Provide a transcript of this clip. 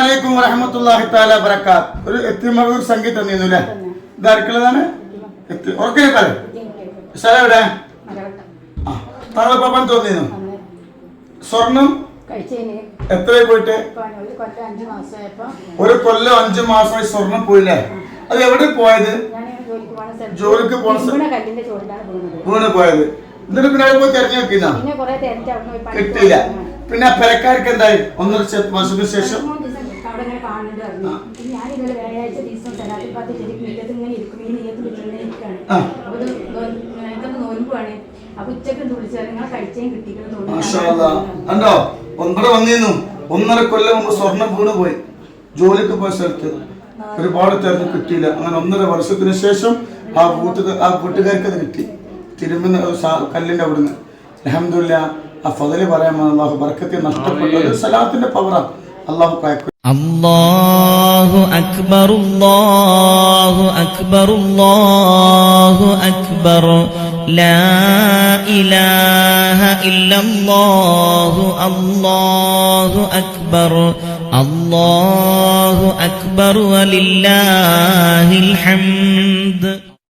അലൈക്കും വറഹ്മത്തുള്ളാഹി തആല ബറകാത്ത്. ഒരു എത്തിമൂർ സംഗീത തന്നിരുന്നുല്ലേ? ഇതാർക്കുള്ളതാണ്? ഓർക്കേ പറ സ്ഥലം എവിടെ? താങ്കൾ പാപ്പാൻ തോന്നിയിരുന്നു? സ്വർണം എത്രയായി പോയിട്ട്? 1 കൊല്ലം 5 മാസമായി സ്വർണം പോയില്ലേ? അത് എവിടെ പോയത്? ജോലിക്ക് പോണ വീണ് പോയത്. എന്നിട്ട് പിന്നെ അവിടെ പോയി തെരഞ്ഞു വെക്കുന്ന കിട്ടിയില്ല. പിന്നെ പെരക്കാർക്ക് എന്തായി? 1.5 വർഷത്തിന് ശേഷം കണ്ടോ, ഇവിടെ വന്നിരുന്നു 1.5 കൊല്ലം മുമ്പ് സ്വർണം വീണ് പോയി. ജോലിക്ക് പോയ സ്ഥലത്ത് ഒരുപാട് തെരഞ്ഞു കിട്ടിയില്ല. അങ്ങനെ 1.5 വർഷത്തിന് ശേഷം ആ വീട്ടുകാർക്ക് അത് കിട്ടി. തിരുമ്പുന്ന കല്ലിന്റെ അവിടുന്ന്. അൽഹംദുലില്ലാ, ആ ഫളല് പറയാൻ അല്ലാഹു ബർക്കത്ത് നഷ്ടപ്പെട്ടത് സലാത്തിന്റെ പവറാണ്. അല്ലാഹു കായ്ക്കും. അല്ലാഹു അക്ബർ അല്ലാഹു അക്ബർ അല്ലാഹു അക്ബർ ലാ ഇലാഹ ഇല്ലല്ലാഹു അല്ലാഹു അക്ബർ അല്ലാഹു അക്ബർ വലില്ലാഹിൽ ഹംദ്.